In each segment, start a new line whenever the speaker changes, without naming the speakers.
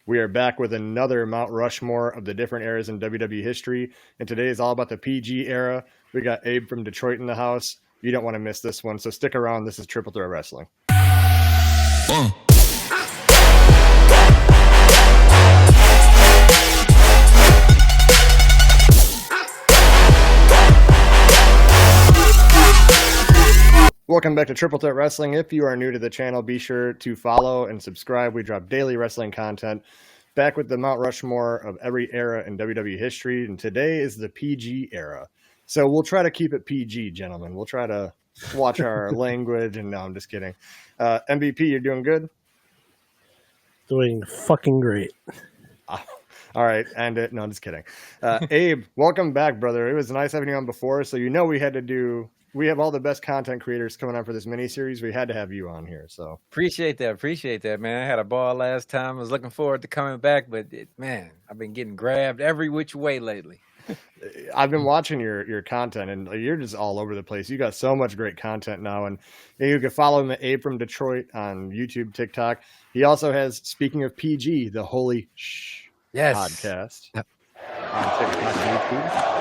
We are back with another Mount Rushmore of the different eras in WWE history, and today is all about the PG era. We got Abe from Detroit in the house. You don't want to miss this one, so stick around. This is Triple Threat Wrestling. Welcome back to Triple Threat Wrestling. If you are new to the channel, be sure to follow and subscribe. We drop daily wrestling content. Back with the Mount Rushmore of every era in WWE history, and today is the PG era. So we'll try to keep it PG, gentlemen. We'll try to watch our language, and no, I'm just kidding. MVP, you're doing good?
Doing fucking great.
All right, end it. No, I'm just kidding. Abe, welcome back, brother. It was nice having you on before, so you know we have all the best content creators coming on for this mini-series. We had to have you on here. So
appreciate that, man. I had a ball last time. I was looking forward to coming back, but man, I've been getting grabbed every which way lately.
I've been watching your content, and you're just all over the place. You got so much great content now, and you can follow him at Abe from Detroit on YouTube, TikTok. He also has, speaking of PG, the Holy Shhh Podcast on TikTok and YouTube.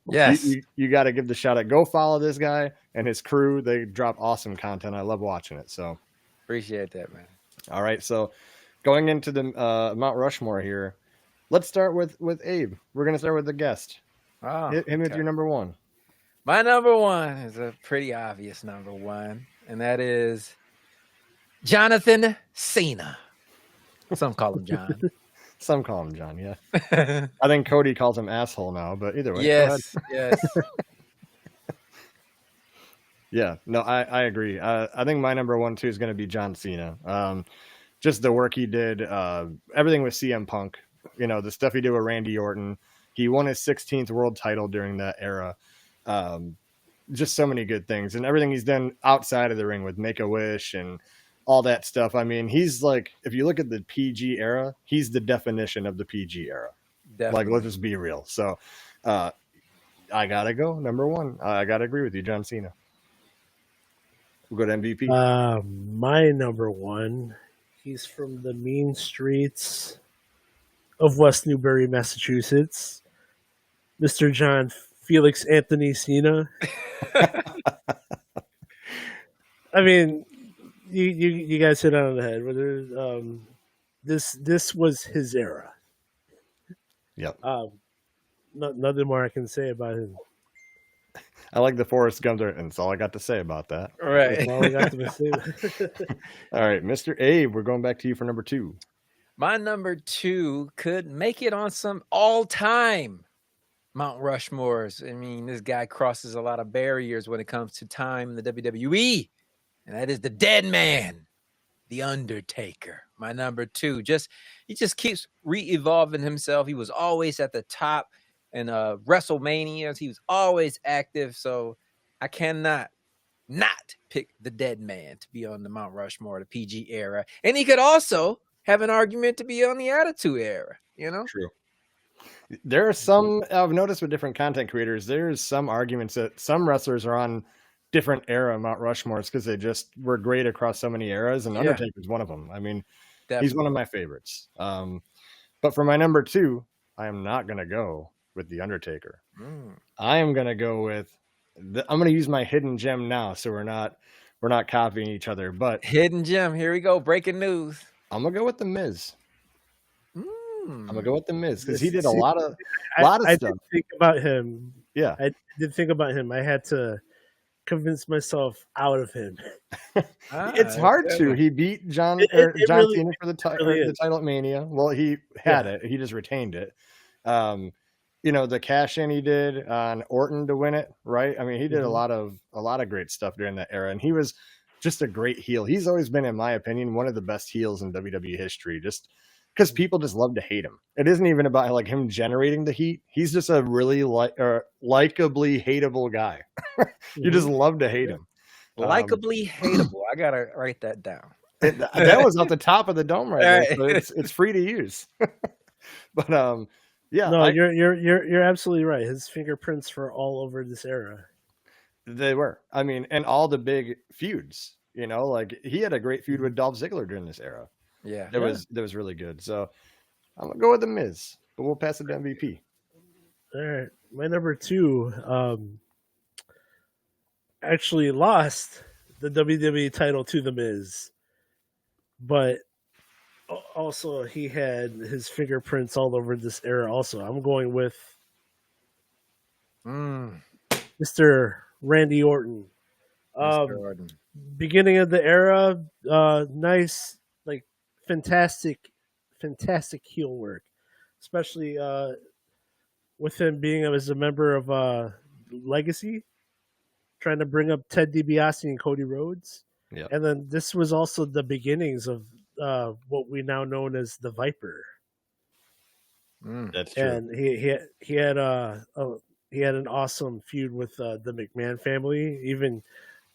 Yes,
you got to give the shout out. Go follow this guy and his crew. They drop awesome content. I love watching it. So
appreciate that, man.
All right, so going into the Mount Rushmore here, let's start with Abe. We're gonna start with the guest. Hit him with your number one.
My number one is a pretty obvious number one, and that is Jonathan Cena. Some call him John.
Some call him John, yeah. I think Cody calls him asshole now, but either way.
Yes.
Yeah, no, I agree. I think my number one, too, is going to be John Cena. Just the work he did, everything with CM Punk, the stuff he did with Randy Orton. He won his 16th world title during that era. Just so many good things. And everything he's done outside of the ring with Make-A-Wish and all that stuff. I mean, he's like, if you look at the PG era, he's the definition of the PG era. Definitely. Like, let's just be real. So I got to go. Number one. I got to agree with you, John Cena. We'll go to MVP.
My number one, he's from the mean streets of West Newbury, Massachusetts. Mr. John Felix Anthony Cena. I mean, you guys hit on the head. Whether this was his era.
Yep.
Nothing more I can say about him.
I like the Forrest Gump, and that's all I got to say about that.
Right.
That's all I got to say.
All right, Mr. Abe, we're going back to you for number two.
My number two could make it on some all-time Mount Rushmores. I mean, this guy crosses a lot of barriers when it comes to time in the WWE. And that is the dead man, The Undertaker. My number two. He just keeps re-evolving himself. He was always at the top in WrestleMania. He was always active. So I cannot not pick the dead man to be on the Mount Rushmore, the PG era. And he could also have an argument to be on the Attitude era,
True. There are some, I've noticed with different content creators, there's some arguments that some wrestlers are on different era Mount Rushmores because they just were great across so many eras, and Undertaker's one of them. I mean, Definitely. He's one of my favorites. But for my number two, I am not going to go with The Undertaker. I am going to go with, I'm going to use my hidden gem now, so we're not copying each other. But
hidden gem, here we go, breaking news.
I'm going to go with The Miz. I'm going to go with The Miz because he did a lot of stuff.
I did think about him.
Yeah.
I did think about him. I had to convince myself out of him.
It's hard to. He beat John really, Cena for the title at Mania. Well, he had it. He just retained it. The cash in he did on Orton to win it, right? I mean, he did a lot of great stuff during that era, and he was just a great heel. He's always been, in my opinion, one of the best heels in WWE history. Just because people just love to hate him. It isn't even about like him generating the heat. He's just a really likably hateable guy. You just love to hate him.
Likably hateable. I gotta write that down.
That was off the top of the dome right there. So it's free to use. But yeah.
No, you're absolutely right. His fingerprints were all over this era.
They were. I mean, and all the big feuds. You know, like he had a great feud with Dolph Ziggler during this era.
Yeah.
That was really good. So I'm gonna go with the Miz, but we'll pass it to MVP.
All right, my number 2 actually lost the WWE title to the Miz, but also he had his fingerprints all over this era. Also, I'm going with Mr. Randy Orton.
Mr. Orton.
Beginning of the era, nice, like fantastic heel work, especially with him being as a member of Legacy, trying to bring up Ted DiBiase and Cody Rhodes.
Yeah.
And then this was also the beginnings of what we now known as the Viper.
That's true.
And he had an awesome feud with the McMahon family, even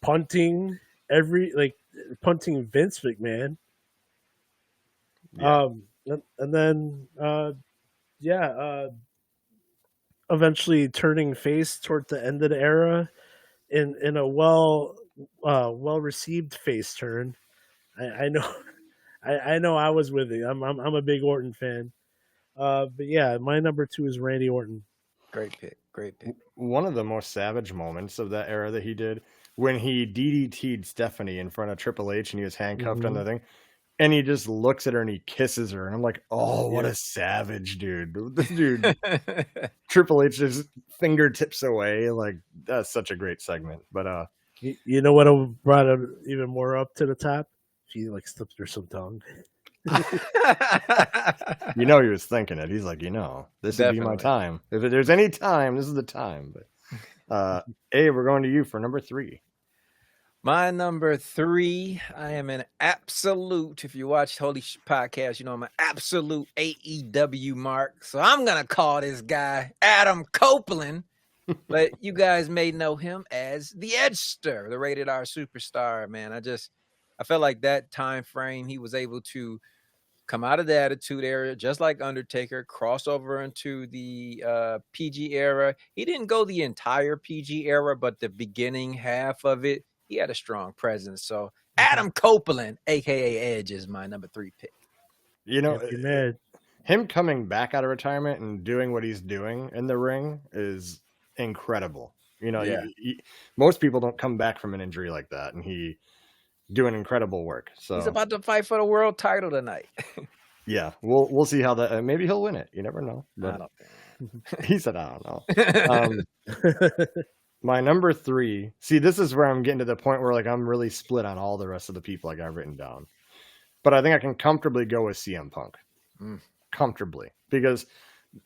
punting Vince McMahon.
Yeah.
And then eventually turning face toward the end of the era in a well received face turn. I know I know I was with it. I'm a big Orton fan. But yeah, my number 2 is Randy Orton.
Great pick.
One of the most savage moments of that era that he did when he DDT'd Stephanie in front of Triple H and he was handcuffed on the thing. And he just looks at her and he kisses her. And I'm like, oh, what a savage dude. This dude, Triple H just fingertips away. Like, that's such a great segment. But
you know what brought it even more up to the top? She like slipped her some tongue.
you know he was thinking it. He's like, this would be my time. If there's any time, this is the time. But we're going to you for number 3.
My number 3, I am an absolute, if you watch Holy Shhh Podcast, you know I'm an absolute AEW mark. So I'm going to call this guy Adam Copeland. But you guys may know him as the Edgester, the Rated R superstar, man. I felt like that time frame, he was able to come out of the Attitude Era, just like Undertaker, cross over into the PG Era. He didn't go the entire PG Era, but the beginning half of it, he had a strong presence. So Adam Copeland, a.k.a. Edge, is my number 3 pick.
Him coming back out of retirement and doing what he's doing in the ring is incredible. Most people don't come back from an injury like that, and he doing incredible work. So
he's about to fight for the world title tonight.
Yeah, we'll see how that. Maybe he'll win it. You never know. But he said, "I don't know." My number 3. See, this is where I'm getting to the point where like I'm really split on all the rest of the people I got written down. But I think I can comfortably go with CM Punk. Comfortably, because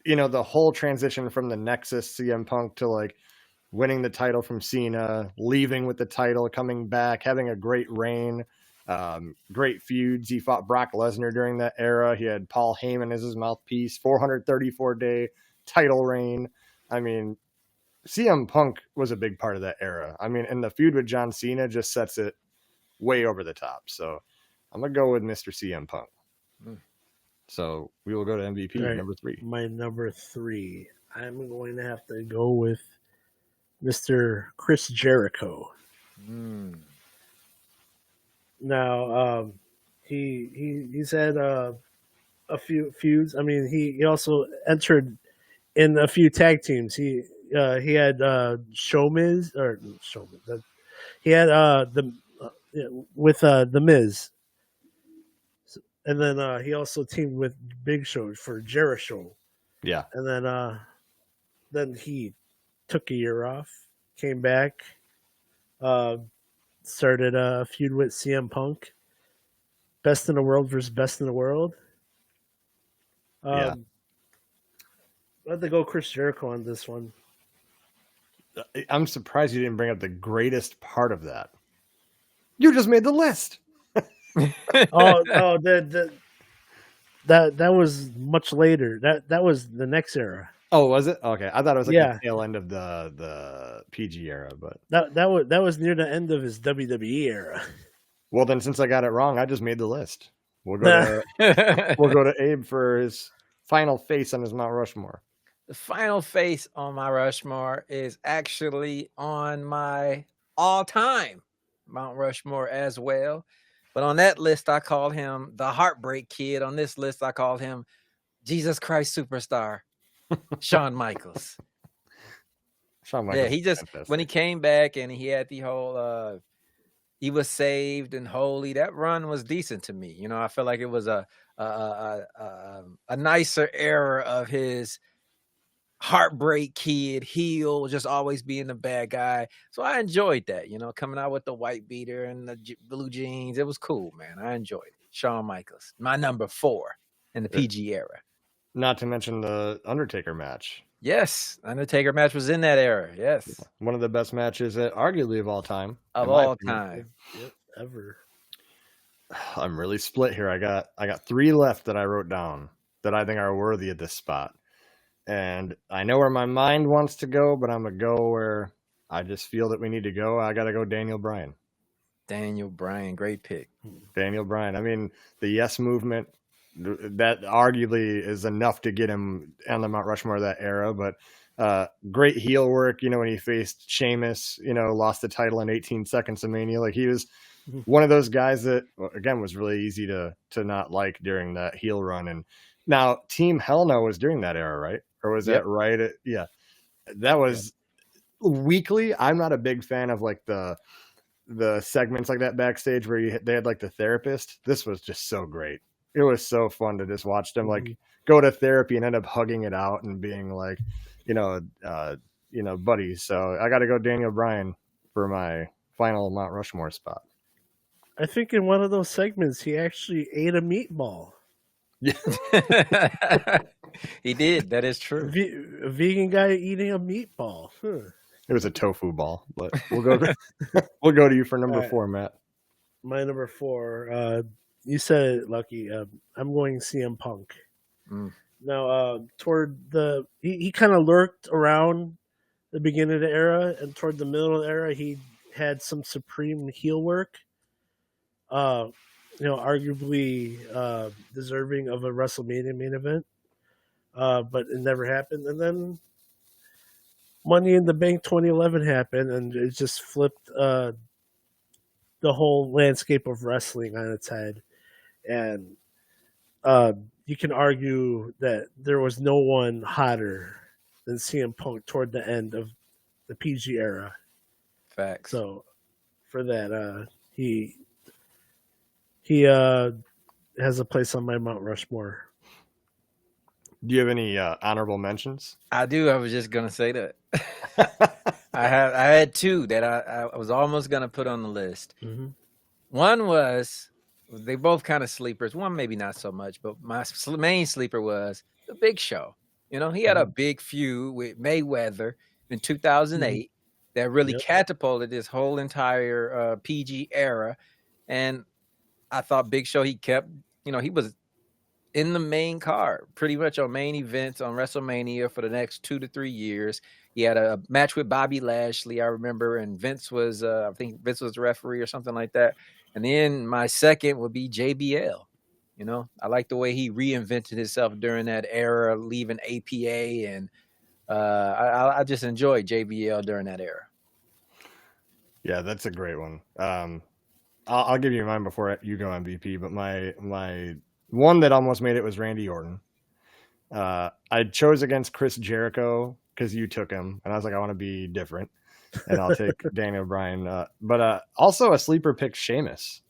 the whole transition from the Nexus CM Punk to like winning the title from Cena, leaving with the title, coming back, having a great reign, great feuds. He fought Brock Lesnar during that era. He had Paul Heyman as his mouthpiece, 434-day title reign. I mean, CM Punk was a big part of that era. I mean, and the feud with John Cena just sets it way over the top. So I'm going to go with Mr. CM Punk. So we will go to MVP, number 3.
My number 3. I'm going to have to go with Mr. Chris Jericho. Now, he's had a few feuds. I mean, he also entered in a few tag teams. He had Showmiz. He had with the Miz, and then he also teamed with Big Show for Jericho.
Yeah,
and then he took a year off, came back, started a feud with CM Punk. Best in the world versus best in the world. I had to go Chris Jericho on this one.
I'm surprised you didn't bring up the greatest part of that. You just made the list.
That was much later. That was the next era.
Oh, was it? Okay, I thought it was like the tail end of the PG era, but
that was near the end of his WWE era.
Well, then since I got it wrong, I just made the list. We'll go to Abe for his final face on his Mount Rushmore.
The final face on my Rushmore is actually on my all-time Mount Rushmore as well. But on that list, I call him the Heartbreak Kid. On this list, I call him Jesus Christ Superstar, Shawn Michaels.
Shawn Michaels,
he just when he came back and he had the whole he was saved and holy. That run was decent to me. You know, I felt like it was a nicer era of his heartbreak kid heel, just always being the bad guy. So I enjoyed that. You know, coming out with the white beater and the blue jeans. It was cool, man. I enjoyed it. Shawn Michaels, my number 4 in the PG era.
Not to mention the Undertaker match.
Yes, Undertaker match was in that era. Yes,
one of the best matches, arguably of all time.
Of all time,
ever.
I'm really split here. I got 3 left that I wrote down that I think are worthy of this spot, and I know where my mind wants to go, but I'm gonna go where I just feel that we need to go. I gotta go Daniel Bryan.
Daniel Bryan, great pick.
Daniel Bryan. I mean, the Yes Movement, that arguably is enough to get him on the Mount Rushmore of that era, but great heel work, you know, when he faced Sheamus, you know, lost the title in 18 seconds of Mania. Like, he was one of those guys that, again, was really easy to not like during that heel run. And now Team Hell No was during that era, right? Or was that right? Yeah. That was weekly. I'm not a big fan of like the segments like that backstage where they had like the therapist. This was just so great. It was so fun to just watch them like go to therapy and end up hugging it out and being like, buddies. So I got to go Daniel Bryan for my final Mount Rushmore spot.
I think in one of those segments, he actually ate a meatball.
Yeah,
he did. That is true.
A vegan guy eating a meatball.
It was a tofu ball, but we'll go. We'll go to you for number 4, Matt.
My number 4. You said it, Lucky. I'm going CM Punk. Now, toward he kind of lurked around the beginning of the era, and toward the middle of the era, he had some supreme heel work. Arguably deserving of a WrestleMania main event, but it never happened. And then Money in the Bank 2011 happened, and it just flipped the whole landscape of wrestling on its head. And you can argue that there was no one hotter than CM Punk toward the end of the PG era.
Facts.
So for that, he has a place on my Mount Rushmore.
Do you have any honorable mentions?
I do. I was just gonna say that. I had 2 that I was almost gonna put on the list.
Mm-hmm.
One was, they both kind of sleepers. One maybe not so much, but my main sleeper was the Big Show. You know, he had a big feud with Mayweather in 2008 that really catapulted this whole entire PG era. And I thought Big Show, he kept, he was in the main card, pretty much on main events on WrestleMania for the next 2 to 3 years. He had a match with Bobby Lashley, I remember, and Vince was, I think Vince was the referee or something like that. And then my second would be JBL. You know, I like the way he reinvented himself during that era, leaving APA, and I just enjoyed JBL during that era.
Yeah, that's a great one. I'll give you mine before you go MVP, but my one that almost made it was Randy Orton. I chose against Chris Jericho because you took him, and I was like, I want to be different, and I'll take Daniel Bryan. But also a sleeper pick, Sheamus.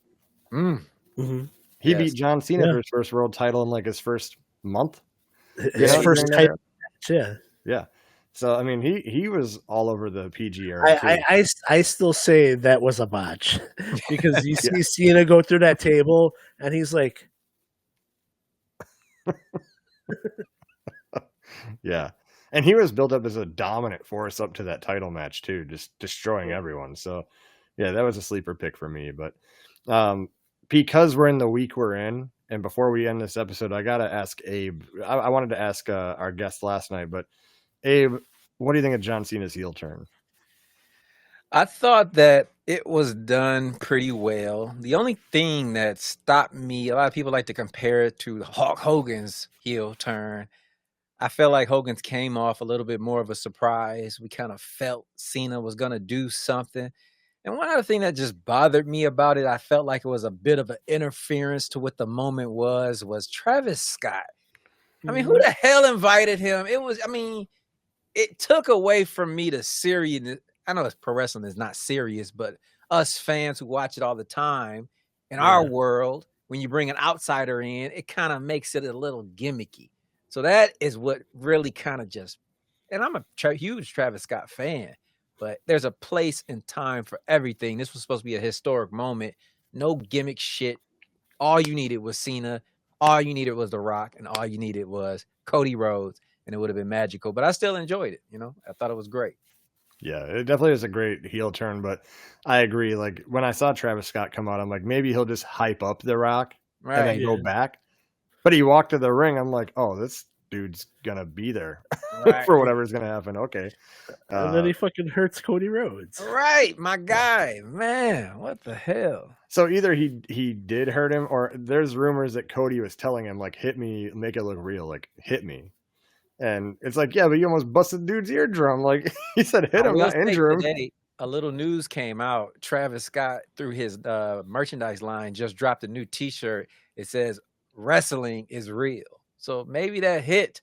Mm-hmm.
He beat John Cena for his first world title in like his first month.
His first title match,
yeah. So I mean, he was all over the PG era.
I still say that was a botch because you see Cena go through that table, and he's like,
yeah. And he was built up as a dominant force up to that title match too, just destroying everyone. So yeah, that was a sleeper pick for me. But because we're in the week we're in, and before we end this episode, I gotta ask Abe. I wanted to ask our guest last night, but Abe, what do you think of John Cena's heel turn?
I thought that it was done pretty well. The only thing that stopped me, a lot of people like to compare it to Hulk Hogan's heel turn. I felt like Hogan's came off a little bit more of a surprise. We kind of felt Cena was going to do something. And one other thing that just bothered me about it, I felt like it was a bit of an interference to what the moment was Travis Scott. I mean, who the hell invited him? It took away from me the serious. I know it's pro wrestling is not serious, but us fans who watch it all the time in our world, when you bring an outsider in, it kind of makes it a little gimmicky. So that is what really kind of just, and I'm a huge Travis Scott fan, but there's a place and time for everything. This was supposed to be a historic moment. No gimmick shit. All you needed was Cena. All you needed was The Rock, and all you needed was Cody Rhodes, and it would have been magical. But I still enjoyed it. I thought it was great.
Yeah, it definitely is a great heel turn, but I agree. Like when I saw Travis Scott come out, I'm like, maybe he'll just hype up The Rock and then go back. But he walked to the ring. I'm like, oh, this dude's gonna be there for whatever's gonna happen. Okay,
and then he fucking hurts Cody Rhodes.
Right, my guy, man, what the hell?
So either he did hurt him, or there's rumors that Cody was telling him like, hit me, make it look real, like hit me. And it's like, yeah, but you almost busted dude's eardrum. Like he said, hit him, not injure him.
Today, a little news came out. Travis Scott, through his merchandise line, just dropped a new T-shirt. It says, "Wrestling is real." So maybe that hit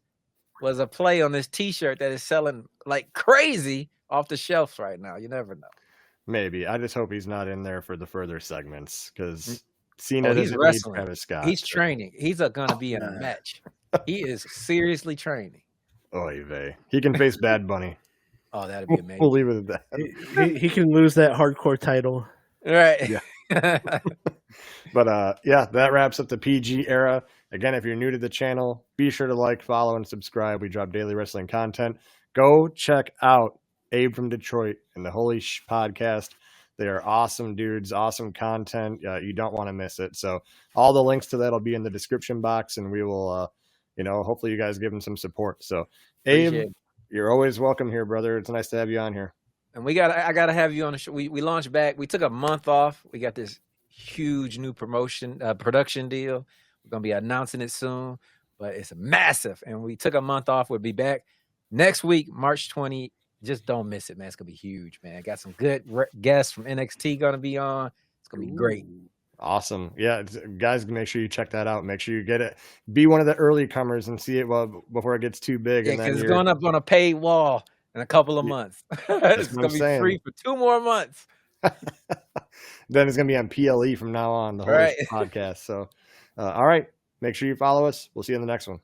was a play on this T-shirt that is selling like crazy off the shelves right now. You never know.
Maybe. I just hope he's not in there for the further segments because Cena
he's
doesn't
wrestling.
need Travis Scott.
He's training. He's going to be in a match. He is seriously training.
Oy vey. He can face Bad Bunny.
Oh, that'd be amazing.
We'll leave it at that.
He can lose that hardcore title.
Right.
Yeah. But that wraps up the PG era. Again, if you're new to the channel, be sure to like, follow, and subscribe. We drop daily wrestling content. Go check out Abe from Detroit and the Holy Shhh Podcast. They are awesome dudes, awesome content. You don't want to miss it. So all the links to that will be in the description box, and we will, hopefully you guys give them some support. So Abe, you're always welcome here, brother. It's nice to have you on here.
And I gotta have you on the show. We launched back. We took a month off. We got this huge new production deal. We're gonna be announcing it soon, but it's massive. And we took a month off. We'll be back next week, March 20. Just don't miss it, man. It's gonna be huge, man. Got some good guests from NXT gonna be on. It's gonna be great.
Awesome. Yeah, guys, make sure you check that out. Make sure you get it. Be one of the early comers and see it before it gets too big.
Yeah, because it's going up on a paid wall in a couple of months. It's going to be free for 2 more months.
Then it's going to be on PLE from now on, the whole podcast. So, all right. Make sure you follow us. We'll see you in the next one.